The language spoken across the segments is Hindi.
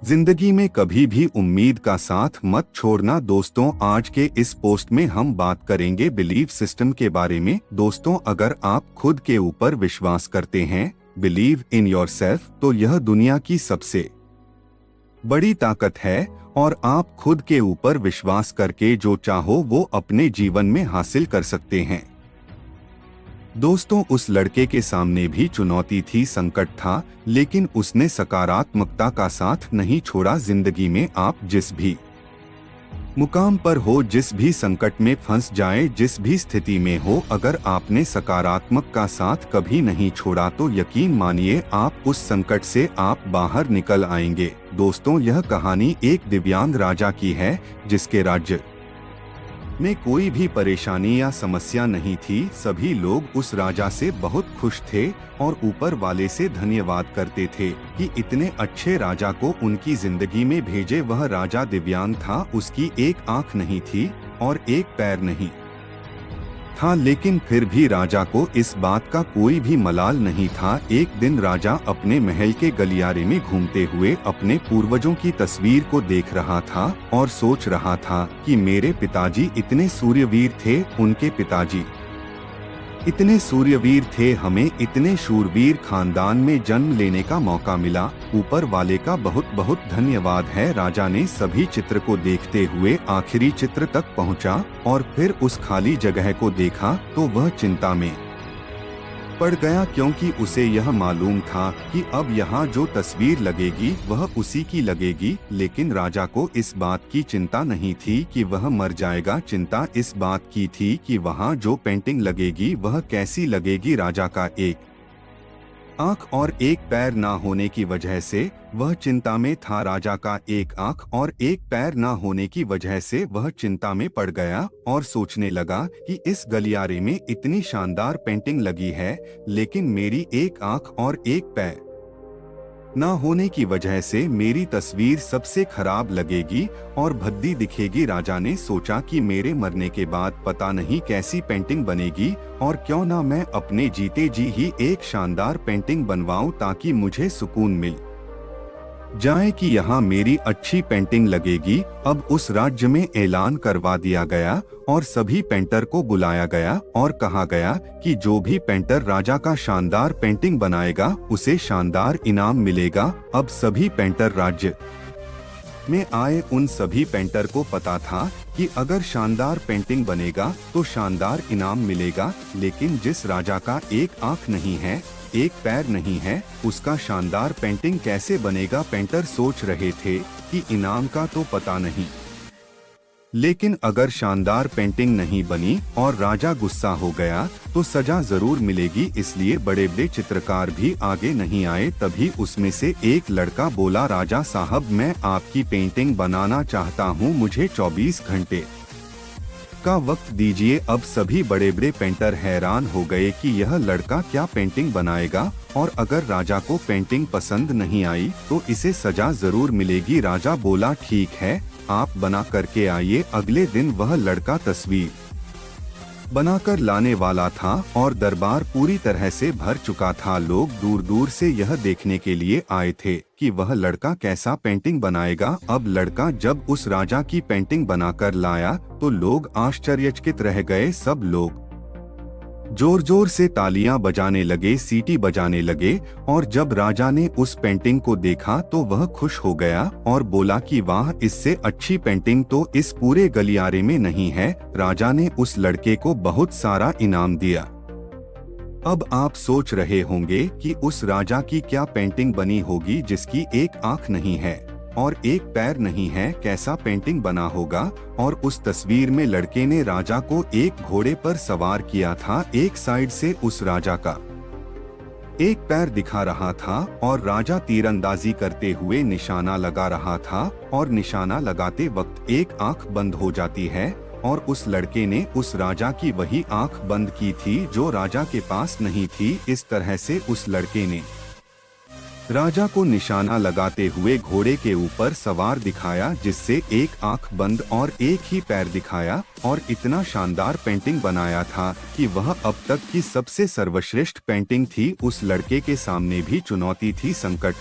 जिंदगी में कभी भी उम्मीद का साथ मत छोड़ना। दोस्तों, आज के इस पोस्ट में हम बात करेंगे बिलीफ सिस्टम के बारे में। दोस्तों, अगर आप खुद के ऊपर विश्वास करते हैं, बिलीव इन योरसेल्फ, तो यह दुनिया की सबसे बड़ी ताकत है और आप खुद के ऊपर विश्वास करके जो चाहो वो अपने जीवन में हासिल कर सकते हैं। दोस्तों, उस लड़के के सामने भी चुनौती थी, संकट था, लेकिन उसने सकारात्मकता का साथ नहीं छोड़ा। जिंदगी में आप जिस भी मुकाम पर हो, जिस भी संकट में फंस जाए, जिस भी स्थिति में हो, अगर आपने सकारात्मक का साथ कभी नहीं छोड़ा तो यकीन मानिए आप उस संकट से आप बाहर निकल आएंगे। दोस्तों, यह कहानी एक दिव्यांग राजा की है जिसके राज्य में कोई भी परेशानी या समस्या नहीं थी। सभी लोग उस राजा से बहुत खुश थे और ऊपर वाले से धन्यवाद करते थे कि इतने अच्छे राजा को उनकी जिंदगी में भेजे। वह राजा दिव्यांग था, उसकी एक आंख नहीं थी और एक पैर नहीं था, लेकिन फिर भी राजा को इस बात का कोई भी मलाल नहीं था। एक दिन राजा अपने महल के गलियारे में घूमते हुए अपने पूर्वजों की तस्वीर को देख रहा था और सोच रहा था कि मेरे पिताजी इतने सूर्यवीर थे, उनके पिताजी इतने सूर्यवीर थे, हमें इतने शूरवीर खानदान में जन्म लेने का मौका मिला। ऊपर वाले का बहुत बहुत धन्यवाद है। राजा ने सभी चित्र को देखते हुए आखिरी चित्र तक पहुंचा और फिर उस खाली जगह को देखा तो वह चिंता में पड़ गया, क्योंकि उसे यह मालूम था कि अब यहाँ जो तस्वीर लगेगी वह उसी की लगेगी। लेकिन राजा को इस बात की चिंता नहीं थी कि वह मर जाएगा, चिंता इस बात की थी कि वहाँ जो पेंटिंग लगेगी वह कैसी लगेगी। राजा का एक आंख और एक पैर ना होने की वजह से वह चिंता में था। राजा का एक आंख और एक पैर ना होने की वजह से वह चिंता में पड़ गया और सोचने लगा कि इस गलियारे में इतनी शानदार पेंटिंग लगी है, लेकिन मेरी एक आंख और एक पैर ना होने की वजह से मेरी तस्वीर सबसे खराब लगेगी और भद्दी दिखेगी। राजा ने सोचा कि मेरे मरने के बाद पता नहीं कैसी पेंटिंग बनेगी, और क्यों ना मैं अपने जीते जी ही एक शानदार पेंटिंग बनवाऊं ताकि मुझे सुकून मिल जाए कि यहाँ मेरी अच्छी पेंटिंग लगेगी। अब उस राज्य में ऐलान करवा दिया गया और सभी पेंटर को बुलाया गया और कहा गया कि जो भी पेंटर राजा का शानदार पेंटिंग बनाएगा उसे शानदार इनाम मिलेगा। अब सभी पेंटर राज्य में आए। उन सभी पेंटर को पता था कि अगर शानदार पेंटिंग बनेगा तो शानदार इनाम मिलेगा, लेकिन जिस राजा का एक आंख नहीं है, एक पैर नहीं है, उसका शानदार पेंटिंग कैसे बनेगा। पेंटर सोच रहे थे कि इनाम का तो पता नहीं, लेकिन अगर शानदार पेंटिंग नहीं बनी और राजा गुस्सा हो गया तो सजा जरूर मिलेगी। इसलिए बड़े बड़े चित्रकार भी आगे नहीं आए। तभी उसमें से एक लड़का बोला, राजा साहब, मैं आपकी पेंटिंग बनाना चाहता हूँ, मुझे 24 घंटे का वक्त दीजिए। अब सभी बड़े बड़े पेंटर हैरान हो गए कि यह लड़का क्या पेंटिंग बनाएगा, और अगर राजा को पेंटिंग पसंद नहीं आई तो इसे सजा जरूर मिलेगी। राजा बोला, ठीक है, आप बना करके आइए। अगले दिन वह लड़का तस्वीर बनाकर लाने वाला था और दरबार पूरी तरह से भर चुका था। लोग दूर दूर से यह देखने के लिए आए थे कि वह लड़का कैसा पेंटिंग बनाएगा। अब लड़का जब उस राजा की पेंटिंग बनाकर लाया तो लोग आश्चर्यचकित रह गए। सब लोग जोर जोर से तालियां बजाने लगे, सीटी बजाने लगे, और जब राजा ने उस पेंटिंग को देखा तो वह खुश हो गया और बोला कि वाह, इससे अच्छी पेंटिंग तो इस पूरे गलियारे में नहीं है। राजा ने उस लड़के को बहुत सारा इनाम दिया। अब आप सोच रहे होंगे कि उस राजा की क्या पेंटिंग बनी होगी जिसकी एक आंख नहीं है और एक पैर नहीं है, कैसा पेंटिंग बना होगा। और उस तस्वीर में लड़के ने राजा को एक घोड़े पर सवार किया था। एक साइड से उस राजा का एक पैर दिखा रहा था और राजा तीरंदाजी करते हुए निशाना लगा रहा था, और निशाना लगाते वक्त एक आंख बंद हो जाती है, और उस लड़के ने उस राजा की वही आंख बंद की थी जो राजा के पास नहीं थी। इस तरह से उस लड़के ने राजा को निशाना लगाते हुए घोड़े के ऊपर सवार दिखाया, जिससे एक आंख बंद और एक ही पैर दिखाया, और इतना शानदार पेंटिंग बनाया था कि वह अब तक की सबसे सर्वश्रेष्ठ पेंटिंग थी। उस लड़के के सामने भी चुनौती थी, संकट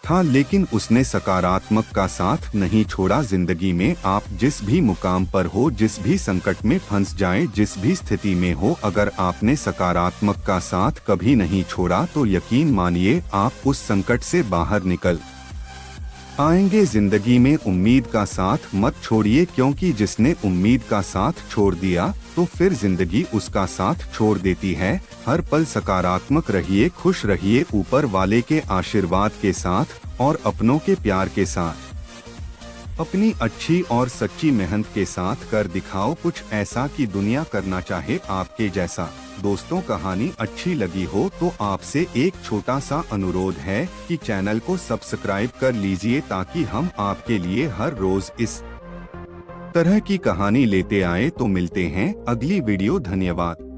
था, लेकिन उसने सकारात्मक का साथ नहीं छोड़ा। जिंदगी में आप जिस भी मुकाम पर हो, जिस भी संकट में फंस जाएं, जिस भी स्थिति में हो, अगर आपने सकारात्मक का साथ कभी नहीं छोड़ा तो यकीन मानिए आप उस संकट से बाहर निकल आएंगे। जिंदगी में उम्मीद का साथ मत छोड़िए, क्योंकि जिसने उम्मीद का साथ छोड़ दिया तो फिर जिंदगी उसका साथ छोड़ देती है। हर पल सकारात्मक रहिए, खुश रहिए, ऊपर वाले के आशीर्वाद के साथ और अपनों के प्यार के साथ। अपनी अच्छी और सच्ची मेहनत के साथ कर दिखाओ कुछ ऐसा कि दुनिया करना चाहे आपके जैसा। दोस्तों, कहानी अच्छी लगी हो तो आपसे एक छोटा सा अनुरोध है कि चैनल को सब्सक्राइब कर लीजिए, ताकि हम आपके लिए हर रोज इस तरह की कहानी लेते आए। तो मिलते हैं अगली वीडियो। धन्यवाद।